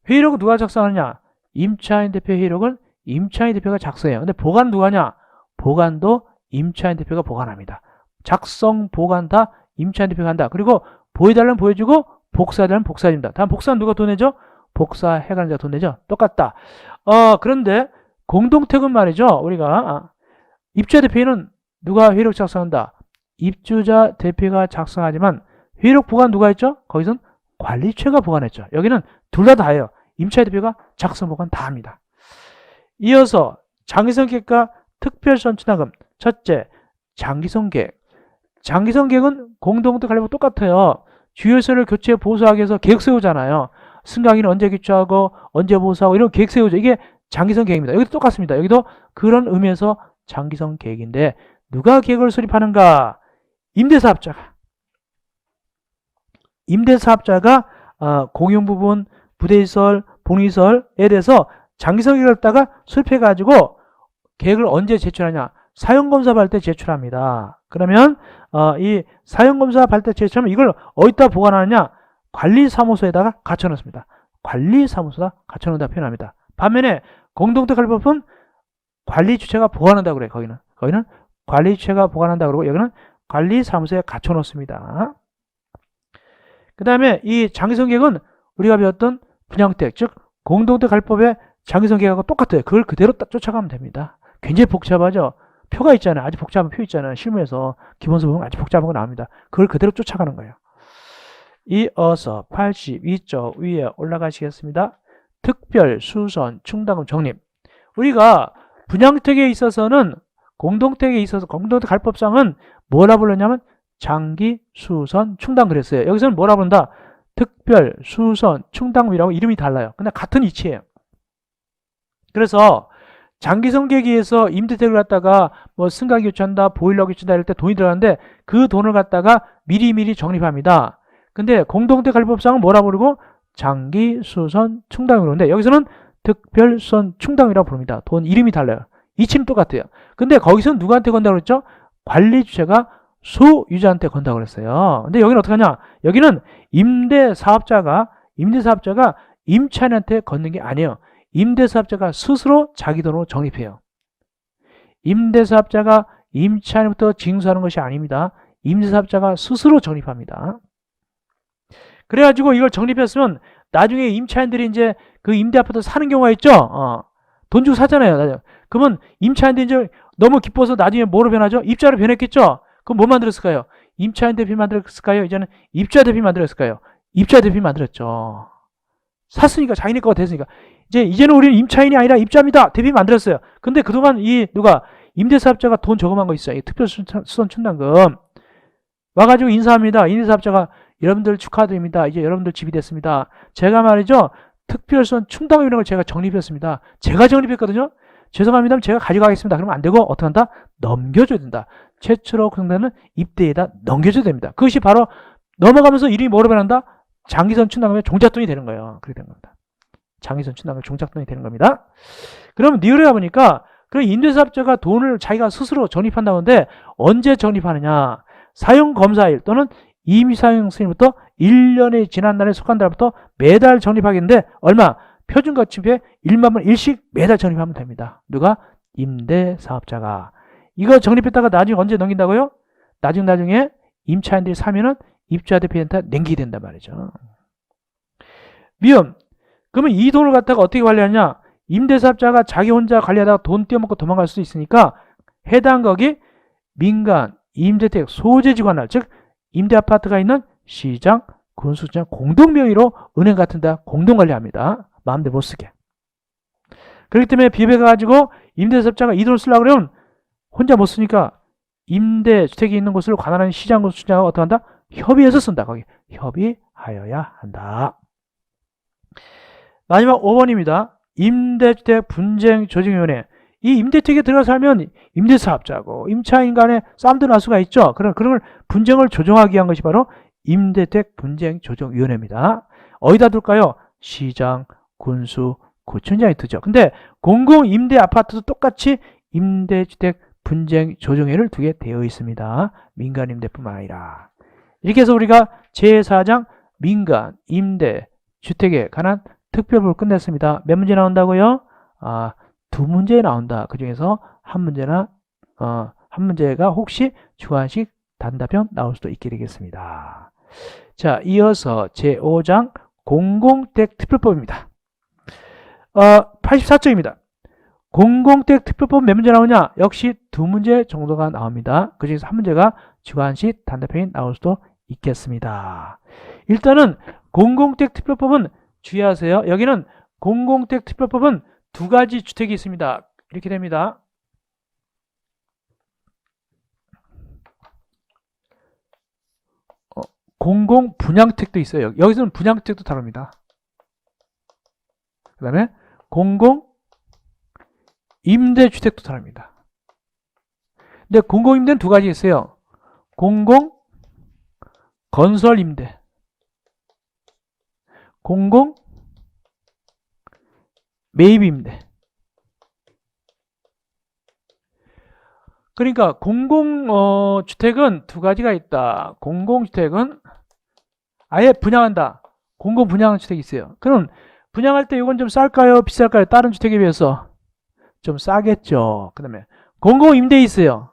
회의록은 누가 작성하느냐? 임차인대표 회의록은 임차인대표가 작성해요. 근데 보관 누가 하냐? 보관도 임차인대표가 보관합니다. 작성, 보관 다 임차인대표가 한다. 그리고 보여달라면 보여주고 복사해달라면 복사해줍니다. 다음 복사는 누가 돈 내죠? 복사해가는 자가 돈 내죠? 똑같다. 그런데 공동택은 말이죠. 우리가 입주자 대표는 누가 회의록 작성한다? 입주자 대표가 작성하지만 회의록 보관 누가 했죠? 거기선 관리처가 보관했죠. 여기는 둘 다 다예요. 임차인 대표가 작성 보관 다 합니다. 이어서 장기성 계획과 특별선출납금. 첫째, 장기성 계획. 장기성 계획은 공동택 관리하고 똑같아요. 주요세를 교체 보수하기 위해서 계획 세우잖아요. 승강기는 언제 교체하고 언제 보수하고 이런 계획 세우죠. 이게 장기성 계획입니다. 여기도 똑같습니다. 여기도 그런 의미에서 장기성 계획인데 누가 계획을 수립하는가? 임대사업자가. 임대사업자가 공용부분, 부대시설, 본시설에 대해서 장기성 계획을 갖다가 수립해가지고 계획을 언제 제출하냐? 사용검사 받을 때 제출합니다. 그러면 이 사용검사 받을 때 제출하면 이걸 어디다 보관하느냐? 관리사무소에다가 갖춰놓습니다. 관리사무소에다 갖춰놓는다 표현합니다. 반면에 공동택 관리법은 관리주체가 보관한다 그래요. 거기는 관리주체가 보관한다 그러고 여기는 관리사무소에 갖춰놓습니다. 그 다음에 이 장기성 계획은 우리가 배웠던 분양택, 즉 공동택 관리법의 장기성 계획하고 똑같아요. 그걸 그대로 딱 쫓아가면 됩니다. 굉장히 복잡하죠. 표가 있잖아요. 아주 복잡한 표 있잖아요. 실무에서 기본서 보면 아주 복잡한 거 나옵니다. 그걸 그대로 쫓아가는 거예요. 이어서 82쪽 위에 올라가시겠습니다. 특별, 수선, 충당금 적립. 우리가 분양택에 있어서는 공동택에 있어서 공동택 관리법상은 뭐라 불렀냐면 장기, 수선, 충당 그랬어요. 여기서는 뭐라 부른다? 특별, 수선, 충당금이라고 이름이 달라요. 근데 같은 이치예요. 그래서 장기성 계획에 의해서 임대택을 갖다가 뭐 승강 교체한다, 보일러 교체한다 이럴 때 돈이 들어가는데 그 돈을 갖다가 미리미리 적립합니다. 근데 공동택 관리법상은 뭐라 부르고 장기, 수선, 충당이라고 그러는데 여기서는 특별, 수선, 충당이라고 부릅니다. 돈 이름이 달라요. 이치는 똑같아요. 근데 거기서는 누구한테 건다고 그랬죠? 관리주체가 소유자한테 건다고 그랬어요. 근데 여기는 어떻게 하냐? 여기는 임대사업자가 임차인한테 걷는 게 아니에요. 임대사업자가 스스로 자기 돈으로 적립해요. 임대사업자가 임차인부터 징수하는 것이 아닙니다. 임대사업자가 스스로 적립합니다. 그래가지고 이걸 적립했으면 나중에 임차인들이 이제 그 임대아파트 사는 경우가 있죠. 돈 주고 사잖아요. 그러면 임차인들이 이제 너무 기뻐서 나중에 뭐로 변하죠? 입주자로 변했겠죠? 그럼 뭐 만들었을까요? 임차인 대표 만들었을까요? 이제는 입주자 대표 만들었을까요? 입주자 대표 만들었죠. 샀으니까 자기네 거가 됐으니까. 이제는 우리는 임차인이 아니라 입주자입니다. 대표 만들었어요. 근데 그동안 누가 임대사업자가 돈 저금한 거 있어요. 특별수선 충당금. 와가지고 인사합니다. 임대사업자가 여러분들 축하드립니다. 이제 여러분들 집이 됐습니다. 제가 말이죠. 특별수선 충당금이라는 걸 제가 적립했습니다. 제가 적립했거든요. 죄송합니다. 제가 가져가겠습니다. 그러면 안 되고 어떻게 한다? 넘겨줘야 된다. 최초로 구성되는 입대에다 넘겨줘야 됩니다. 그것이 바로 넘어가면서 이름이 뭐로 변한다? 장기선 충당금의 종잣돈이 되는 거예요. 그렇게 된 겁니다. 장기선 충당금의 종잣돈이 되는 겁니다. 그럼 리얼에 가보니까 그럼 임대사업자가 돈을 자기가 스스로 적립한다는데 언제 적립하느냐? 사용검사일 또는 임시사용 승인부터 1년이 지난 날에 속한 달부터 매달 적립하겠는데 얼마? 표준거치표에 1만 원 1씩 매달 적립하면 됩니다. 누가? 임대사업자가. 이거 적립했다가 나중에 언제 넘긴다고요? 나중에 임차인들이 사면은 입주자 대표한테 넘기게 된단 말이죠. 미음. 그러면 이 돈을 갖다가 어떻게 관리하냐? 임대사업자가 자기 혼자 관리하다가 돈 떼어먹고 도망갈 수도 있으니까 해당 거기 민간 임대택 소재지관할 즉 임대아파트가 있는 시장, 군수장 공동명의로 은행 같은 데 공동관리합니다. 마음대로 못 쓰게. 그렇기 때문에 비벼가지고 임대사업자가 이 돈을 쓰려고 그러면 혼자 못 쓰니까 임대주택이 있는 곳을 관할하는 시장, 군수장하고 어떻게 한다? 협의해서 쓴다. 거기 협의하여야 한다. 마지막 5번입니다. 임대주택 분쟁조정위원회. 이 임대택에 들어가 살면 임대사업자고 임차인 간에 싸움도 날 수가 있죠. 그런 걸 분쟁을 조정하기 위한 것이 바로 임대택 분쟁조정위원회입니다. 어디다 둘까요? 시장, 군수, 구청장이 두죠. 근데 공공임대 아파트도 똑같이 임대주택 분쟁 조정회를 두게 되어 있습니다. 민간 임대뿐만 아니라. 이렇게 해서 우리가 제4장 민간 임대 주택에 관한 특별법을 끝냈습니다. 몇 문제 나온다고요? 두 문제 나온다. 그 중에서 한 문제가 혹시 주관식 단답형 나올 수도 있게 되겠습니다. 자, 이어서 제5장 공공택 특별법입니다. 84쪽입니다. 공공택 특별법 몇 문제 나오냐? 역시 두 문제 정도가 나옵니다. 그 중에서 한 문제가 주관식 단답형이 나올 수도 있겠습니다. 일단은 공공택 특별법은 주의하세요. 여기는 공공택 특별법은 두 가지 주택이 있습니다. 이렇게 됩니다. 공공 분양택도 있어요. 여기서는 분양택도 다룹니다. 그 다음에 공공 임대주택도 다릅니다. 근데 공공임대는 두 가지 있어요. 공공 건설임대, 공공 매입임대. 그러니까 공공주택은 두 가지가 있다. 공공주택은 아예 분양한다. 공공 분양주택이 있어요. 그럼 분양할 때 이건 좀 쌀까요? 비쌀까요? 다른 주택에 비해서 좀 싸겠죠. 그 다음에 공공임대 있어요.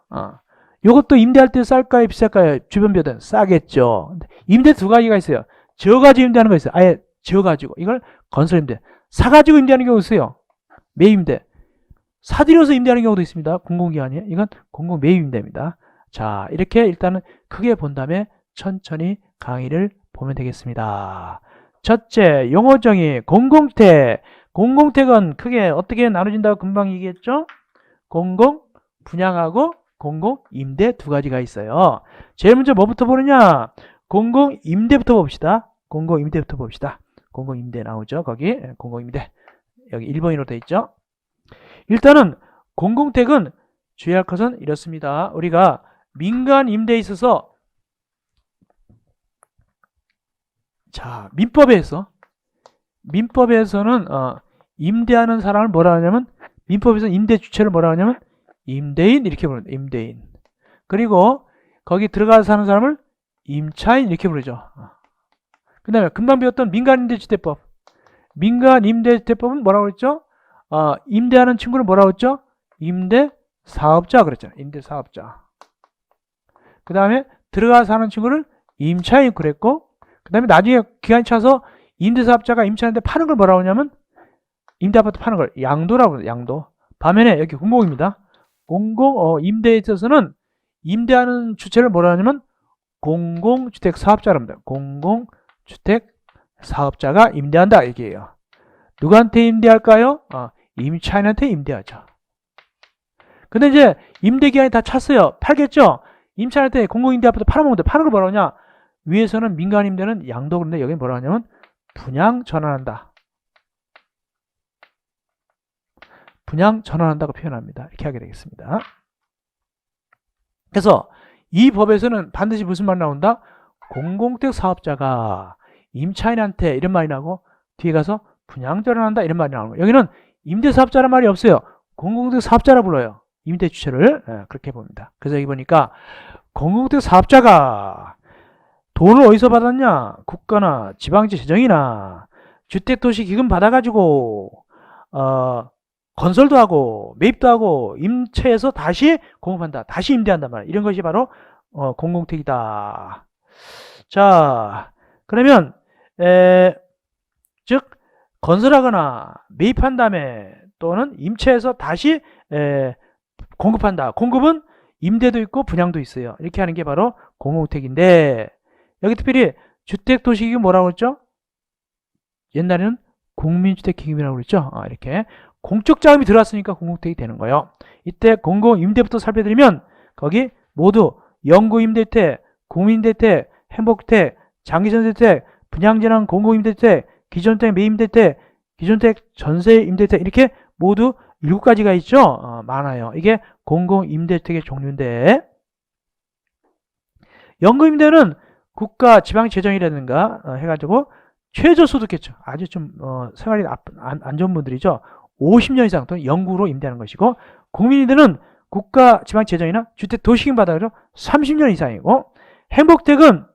이것도 임대할 때 쌀까요? 비쌀까요? 주변 비교는 싸겠죠. 임대 두 가지가 있어요. 지어가지고 임대하는 거 있어요. 아예 지어가지고. 이걸 건설임대. 사가지고 임대하는 경우도 있어요. 매입임대. 사들여서 임대하는 경우도 있습니다. 공공기관이에요. 이건 공공매입임대입니다. 자, 이렇게 일단은 크게 본 다음에 천천히 강의를 보면 되겠습니다. 첫째, 용어 정의, 공공택. 공공택은 크게 어떻게 나눠진다고 금방 얘기했죠? 공공 분양하고 공공 임대 두 가지가 있어요. 제일 먼저 뭐부터 보느냐? 공공 임대부터 봅시다. 공공 임대부터 봅시다. 공공 임대 나오죠? 거기 공공 임대. 여기 1번으로 되어 있죠? 일단은 공공택은 주의할 것은 이렇습니다. 우리가 민간 임대에 있어서 자, 민법에서는 임대하는 사람을 뭐라 하냐면 민법에서는 임대 주체를 뭐라 하냐면 임대인 이렇게 부릅니다. 임대인. 그리고 거기 들어가서 사는 사람을 임차인 이렇게 부르죠. 그 다음에 금방 배웠던 민간임대주택법. 민간임대주택법은 뭐라고 그랬죠? 임대하는 친구를 뭐라고 했죠? 임대사업자 그랬죠. 임대사업자. 그 다음에 들어가서 사는 친구를 임차인 그랬고, 그 다음에 나중에 기간이 차서 임대사업자가 임차인한테 파는 걸 뭐라고 하냐면 임대아파트 파는 걸 양도라고 해요. 양도. 반면에 여기 공공입니다. 공공 임대에 있어서는 임대하는 주체를 뭐라 하냐면 공공주택 사업자랍니다. 공공주택 사업자가 임대한다 얘기예요. 누구한테 임대할까요? 임차인한테 임대하죠. 근데 이제 임대기간이 다 찼어요. 팔겠죠? 임차인한테 공공임대 아파트 팔아먹는데 파는 걸 뭐라 하냐? 위에서는 민간임대는 양도 그런데 여기는 뭐라 하냐면 분양 전환한다. 분양 전환한다고 표현합니다. 이렇게 하게 되겠습니다. 그래서 이 법에서는 반드시 무슨 말 나온다? 공공택 사업자가 임차인한테 이런 말이 나오고 뒤에 가서 분양 전환한다 이런 말이 나오는 거예요. 여기는 임대사업자란 말이 없어요. 공공택 사업자라 불러요. 임대 주체를 그렇게 봅니다. 그래서 여기 보니까 공공택 사업자가 돈을 어디서 받았냐? 국가나 지방지 재정이나 주택도시기금 받아가지고 건설도 하고 매입도 하고 임차해서 다시 공급한다. 다시 임대한단 말이에요. 이런 것이 바로 공공택이다. 자, 그러면 즉 건설하거나 매입한 다음에 또는 임차해서 다시 공급한다. 공급은 임대도 있고 분양도 있어요. 이렇게 하는 게 바로 공공택인데 여기 특별히 주택도시기금 뭐라고 그랬죠? 옛날에는 국민주택기금이라고 그랬죠? 이렇게 공적 자금이 들어왔으니까 공공택이 되는 거예요. 이때 공공임대부터 살펴드리면 거기 모두 영구임대주택, 국민임대주택, 행복주택, 장기전세주택, 분양전환 공공임대주택, 기존주택 매입임대주택, 기존주택 전세임대주택 이렇게 모두 7가지가 있죠? 많아요. 이게 공공임대주택의 종류인데 영구임대는 국가 지방재정이라든가 해가지고 최저소득겠죠. 아주 좀 생활이 안 좋은 분들이죠. 50년 이상 또는 영구로 임대하는 것이고 국민임대는 국가 지방 재정이나 주택 도시금 받아서 30년 이상이고, 행복택은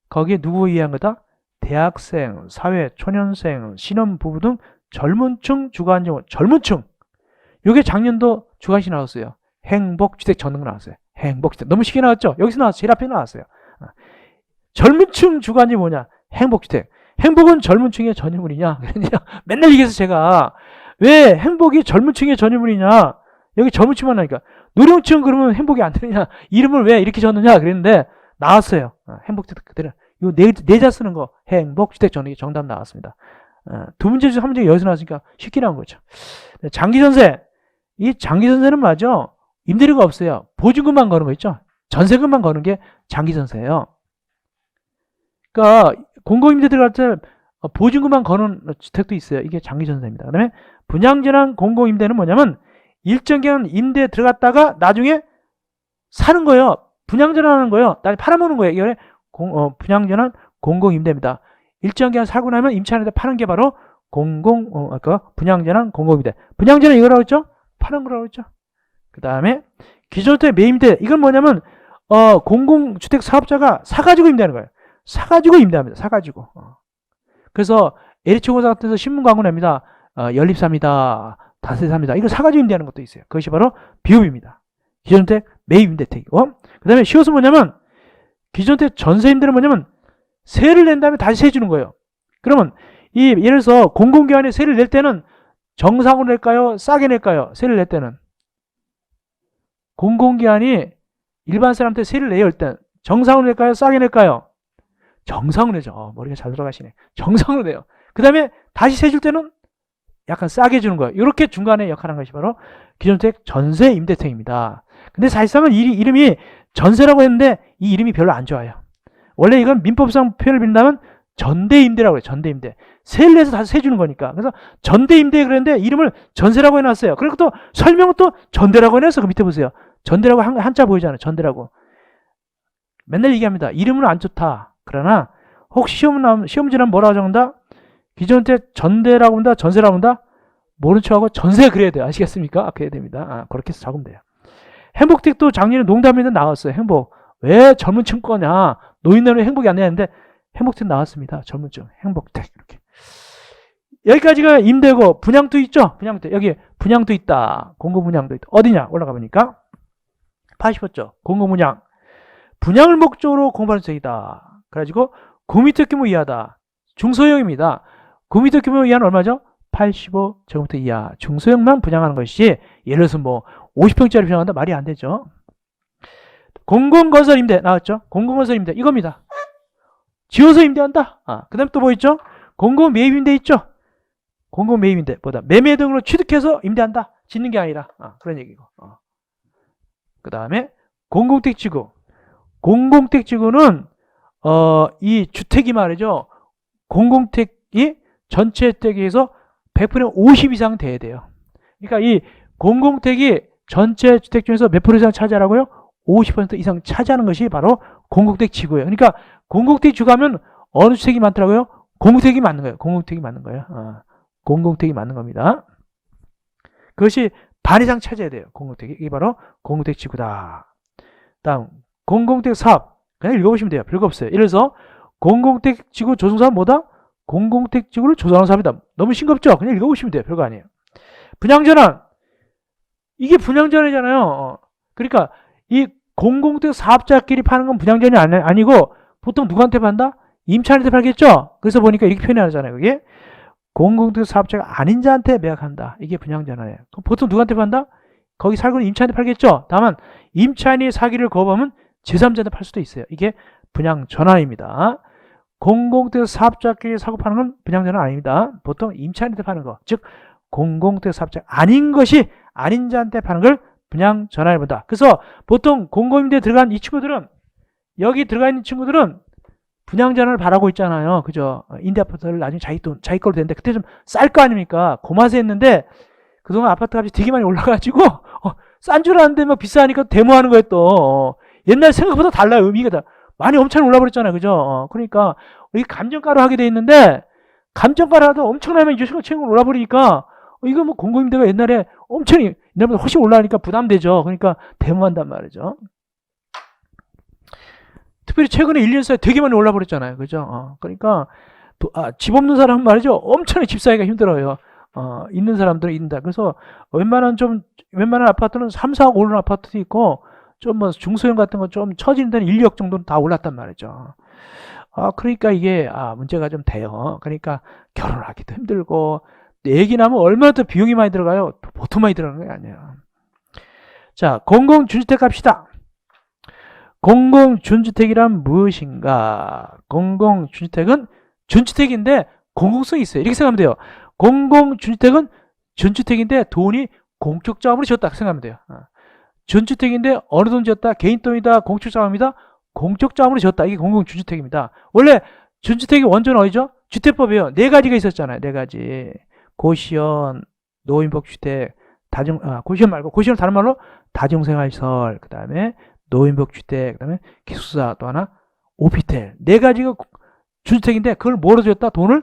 거기에 누구 위한 거다? 대학생, 사회, 초년생, 신혼부부 등 젊은층 주거안정은 젊은층. 요게 작년도 주간시 나왔어요. 행복주택 전등 나왔어요. 행복주택. 너무 쉽게 나왔죠? 여기서 나왔어요. 제일 앞에 나왔어요. 젊은층 주거안정이 뭐냐? 행복주택. 행복은 젊은층의 전유물이냐? 맨날 얘기해서 제가 왜 행복이 젊은층의 전유물이냐? 여기 젊은층만 하니까 노령층 그러면 행복이 안 되느냐? 이름을 왜 이렇게 줬느냐? 그랬는데 나왔어요. 행복주택 그대로. 요 네자 쓰는 거 행복주택 전등이 정답 나왔습니다. 두 문제 중 한 문제가 여기서 나왔으니까 쉽게 나온 거죠. 장기전세. 이 장기전세는 맞아. 임대료가 없어요. 보증금만 거는 거 있죠. 전세금만 거는 게 장기전세예요. 그러니까 공공임대 들어갈 때 보증금만 거는 주택도 있어요. 이게 장기전세입니다. 그 다음에 분양전환 공공임대는 뭐냐면 일정 기간 임대 들어갔다가 나중에 사는 거예요. 분양전환하는 거예요. 나중에 팔아먹는 거예요. 이게 분양전환 공공임대입니다. 일정 기간 살고 나면 임차인한테 파는 게 바로 분양전환 공공임대. 분양전환 이거라고 했죠? 파는 거라고 했죠? 그 다음에 기존주택 매입임대. 이건 뭐냐면 공공주택 사업자가 사가지고 임대하는 거예요. 사가지고 임대합니다. 사가지고. 그래서 LH공사 같은 데서 신문 광고 냅니다. 연립사입니다. 다세사입니다. 이거 사가지고 임대하는 것도 있어요. 그것이 바로 비읍입니다. 기존주택 매입임대택이고. 그 다음에 시옷은 뭐냐면 기존주택 전세임대는 뭐냐면 세를 낸 다음에 다시 세 주는 거예요. 그러면 예를 들어서 공공기관에 세를 낼 때는 정상으로 낼까요? 싸게 낼까요? 세를 낼 때는 공공기관이 일반 사람한테 세를 내요. 일단 정상으로 낼까요? 싸게 낼까요? 정상으로 내죠. 머리가 잘 들어가시네. 정상으로 내요. 그 다음에 다시 세 줄 때는 약간 싸게 주는 거예요. 이렇게 중간에 역할하는 것이 바로 기존주택 전세 임대택입니다. 근데 사실상은 이름이 전세라고 했는데 이 이름이 별로 안 좋아요. 원래 이건 민법상 표현을 빈다면 전대임대라고 해요. 전대임대. 세를 내서 다시 세 주는 거니까. 그래서 전대임대 그랬는데 이름을 전세라고 해놨어요. 그리고 또 설명은 또 전대라고 해놨어. 그 밑에 보세요. 전대라고 한자 보이잖아요. 전대라고. 맨날 얘기합니다. 이름은 안 좋다. 그러나 혹시 시험 지나면 뭐라고 적는다? 기존주택 전대라고 한다? 전세라고 한다? 모른 척하고 전세 그래야 돼요. 아시겠습니까? 그래야 됩니다. 그렇게 해서 적으면 돼요. 행복택도 작년에 농담에는 나왔어요. 행복. 왜 젊은 층 거냐? 노인네는 행복이 안 되는데 행복택 나왔습니다. 젊은 층 행복택. 이렇게. 여기까지가 임대고 분양도 있죠? 분양도. 여기 분양도 있다. 공공분양도 있다. 어디냐? 올라가 보니까 80죠. 공공분양. 분양을 목적으로 공부하는 주택이다. 그래가지고 9m 규모 이하다. 중소형입니다. 9m 규모 이하는 얼마죠? 85제곱미터 이하. 중소형만 분양하는 것이 예를 들어서 뭐 50평짜리 분양한다? 말이 안 되죠. 공공건설 임대 나왔죠? 공공건설 임대 이겁니다. 지어서 임대한다. 그 다음에 또 뭐 있죠? 공공 매입 임대 있죠? 공공 매입 임대 보다 매매 등으로 취득해서 임대한다. 짓는 게 아니라 그런 얘기고. 그 다음에 공공택지구. 공공택지구는 이 주택이 말이죠. 공공택이 전체 주택에서 100%의 50 이상 돼야 돼요. 그러니까 이 공공택이 전체 주택 중에서 몇 프로 이상 차지하라고요? 50% 이상 차지하는 것이 바로 공공택 지구예요. 그러니까 공공택 주가면 어느 주택이 많더라고요? 공공택이 맞는 거예요. 공공택이 맞는 거예요. 공공택이 맞는 겁니다. 그것이 반 이상 차지해야 돼요. 공공택이. 이게 바로 공공택 지구다. 다음 공공택 사업. 그냥 읽어보시면 돼요. 별거 없어요. 예를 들어서 공공택 지구 조성 사업 뭐다? 공공택 지구를 조성하는 사업이다. 너무 싱겁죠? 그냥 읽어보시면 돼요. 별거 아니에요. 분양전환. 이게 분양전환이잖아요. 그러니까 이 공공택 사업자끼리 파는 건 분양전이 아니고 보통 누구한테 판다? 임차인한테 팔겠죠? 그래서 보니까 이렇게 표현하잖아요. 그게 공공택 사업자가 아닌 자한테 매각한다. 이게 분양전환이에요. 그럼 보통 누구한테 판다? 거기 살고 있는 임차인한테 팔겠죠? 다만 임차인이 사기를 거부하면 제3자한테 팔 수도 있어요. 이게 분양전환입니다. 공공택 사업자끼리 사고 파는 건 분양전환 아닙니다. 보통 임차인한테 파는 거. 즉 공공택 사업자 아닌 것이 아닌 자한테 파는 걸 분양전환을 본다. 그래서 보통 공공임대에 들어간 이 친구들은 여기 들어가 있는 친구들은 분양전환을 바라고 있잖아요. 그죠? 임대아파트를 나중에 자기 걸로 되는데 그때 좀 쌀 거 아닙니까? 고마세 했는데 그동안 아파트 값이 되게 많이 올라가지고 싼 줄 아는데 막 비싸니까 데모하는 거예요 또. 옛날 생각보다 달라요. 의미가 다. 많이 엄청 올라버렸잖아요. 그죠? 그러니까 이게 감정가로 하게 돼 있는데 감정가로 하도 엄청나면 이제 생각 올라버리니까 이거 뭐 공공임대가 옛날에 엄청 옛날보다 훨씬 올라가니까 부담되죠. 그러니까 대모한단 말이죠. 특별히 최근에 1년 사이에 되게 많이 올라버렸잖아요. 그죠? 그러니까 집 없는 사람은 말이죠. 엄청나게 집 사기가 힘들어요. 있는 사람들은 있는다. 그래서 웬만한 아파트는 3, 4억 오르는 아파트도 있고, 좀 뭐 중소형 같은 거 좀 처지는 데는 1, 2억 정도는 다 올랐단 말이죠. 그러니까 이게 문제가 좀 돼요. 그러니까 결혼하기도 힘들고, 애기 낳으면 얼마나 더 비용이 많이 들어가요? 보통 많이 들어가는 게 아니에요. 자, 공공준주택 갑시다. 공공준주택이란 무엇인가? 공공준주택은 준주택인데 공공성이 있어요. 이렇게 생각하면 돼요. 공공준주택은 준주택인데 돈이 공적 자금으로 지었다 생각하면 돼요. 준주택인데 어느 돈 지었다? 개인 돈이다? 공적 자금이다? 공적 자금으로 지었다. 이게 공공준주택입니다. 원래 준주택의 원조는 어디죠? 주택법이에요. 네 가지가 있었잖아요. 네 가지. 고시원, 노인복주택, 고시원 말고, 고시원 다른 말로 다중생활시설, 그 다음에 노인복주택, 그 다음에 기숙사, 또 하나 오피텔. 네 가지가 준주택인데 그걸 뭐로 줬다? 돈을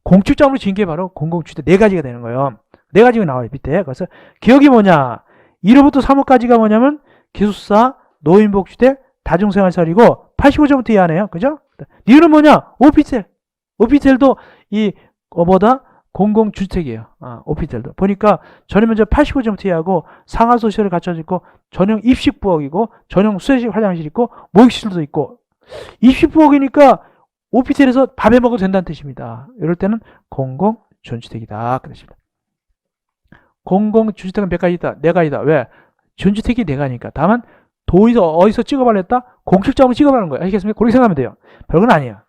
공적자금으로 지은 게 바로 공공주택 네 가지가 되는 거예요. 네 가지가 나와요, 밑에. 그래서 기억이 뭐냐? 1호부터 3호까지가 뭐냐면 기숙사, 노인복주택, 다중생활시설이고 85점부터 이하네요. 그죠? 니은은 뭐냐? 오피텔. 오피텔도 공공주택이에요. 오피텔도. 보니까 전용 면적 85점부터 이하고 상하소시설을 갖춰지고 전용 입식부엌이고 전용 수세식 화장실 있고 모욕실도 있고 입식부엌이니까 오피텔에서 밥해 먹어도 된다는 뜻입니다. 이럴 때는 공공준주택이다. 그 뜻입니다. 공공준주택은 몇 가지다? 네 가지다. 왜? 준주택이 네 가지니까. 다만 돈이 어디서 찍어발렸다? 공식적으로 찍어발린 거예요. 아시겠습니까? 그렇게 생각하면 돼요. 별건 아니에요.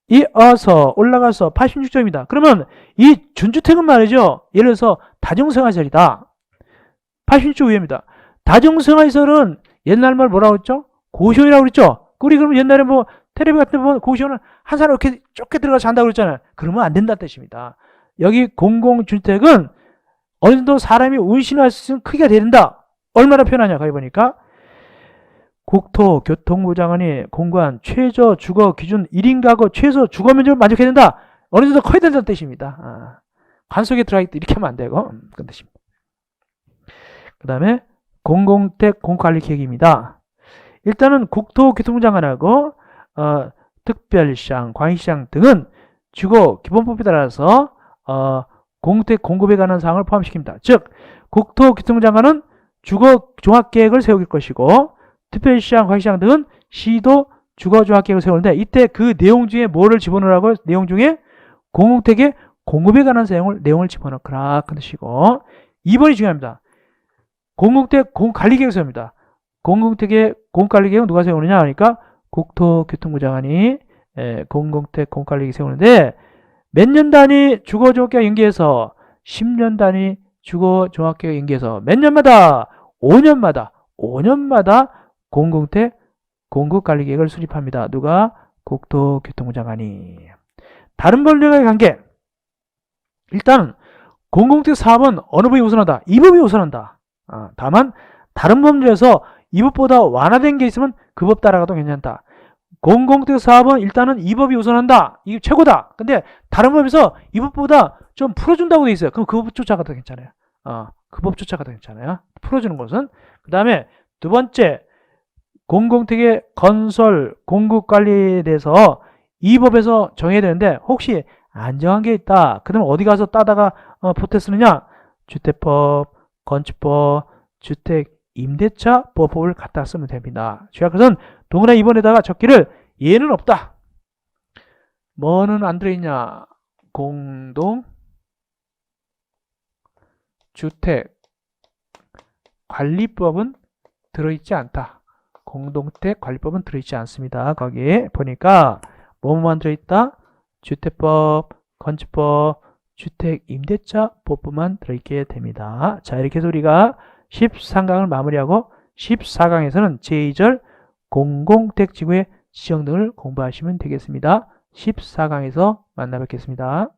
이어서 올라가서 86점이다. 그러면 이 준주택은 말이죠. 예를 들어서 다중생활시설이다. 86점 위에입니다. 다중생활시설은 옛날 말 뭐라고 했죠? 고시원이라고 그랬죠? 우리 그러면 옛날에 뭐 텔레비 같은 거 보면 고시원은 한 사람 이렇게 좁게 들어가서 잔다고 그랬잖아요. 그러면 안 된다는 뜻입니다. 여기 공공주택은 어느 정도 사람이 운신할 수 있는 크기가 된다. 얼마나 표현하냐 거기 보니까 국토교통부 장관이 공고한 최저 주거 기준 1인 가구 최소 주거 면적을 만족해야 된다. 어느 정도 커야 된다는 뜻입니다. 관속에 들어가 있다 이렇게 하면 안 되고 그런 뜻입니다. 그 다음에 공공택 공관리 계획입니다. 일단은 국토교통부 장관하고 특별시장, 광역시장 등은 주거 기본법에 따라서 공택 공급에 관한 사항을 포함시킵니다. 즉 국토교통부 장관은 주거 종합계획을 세울 것이고 특별시장, 광역시장 등은 시도 주거 종합계획을 세우는데 이때 그 내용 중에 뭐를 집어넣으라고 내용 중에 공공택의 공급에 관한 내용을 집어넣거라 그 뜻이고 2번이 중요합니다. 공공택 공관리계획을 세웁니다. 공공택의 공관리계획은 누가 세우느냐 하니까 국토교통부 장관이 공공택 공관리계획 세우는데 몇 년 단위 주거종합계획 연기해서 10년 단위 주거종합계획 연기해서 몇 년마다 5년마다 공공택 공급관리계획을 수립합니다. 누가? 국토교통부 장관이. 다른 법령과의 관계. 일단 공공택 사업은 어느 법이 우선한다? 이 법이 우선한다. 다만 다른 법률에서 이 법보다 완화된 게 있으면 그 법 따라가도 괜찮다. 공공택 사업은 일단은 이 법이 우선한다. 이게 최고다. 근데 다른 법에서 이 법보다 좀 풀어준다고 돼 있어요. 그럼 그 법 쫓아가도 괜찮아요. 그 법 쫓아가도 괜찮아요. 풀어주는 것은. 그 다음에 두 번째, 공공택의 건설, 공급 관리에 대해서 이 법에서 정해야 되는데 혹시 안 정한 게 있다. 그러면 어디 가서 따다가 보태 쓰느냐? 주택법, 건축법, 주택 임대차 보호법을 갖다 쓰면 됩니다. 중요한 것은 동그라미 2번에다가 적기를 얘는 없다. 뭐는 안 들어있냐? 공동 주택 관리법은 들어있지 않다. 공동택 관리법은 들어있지 않습니다. 거기에 보니까 뭐만 들어있다? 주택법, 건축법, 주택 임대차 보호법만 들어있게 됩니다. 자, 이렇게 해서 우리가 13강을 마무리하고 14강에서는 제2절 공공택지구의 지정 등을 공부하시면 되겠습니다. 14강에서 만나 뵙겠습니다.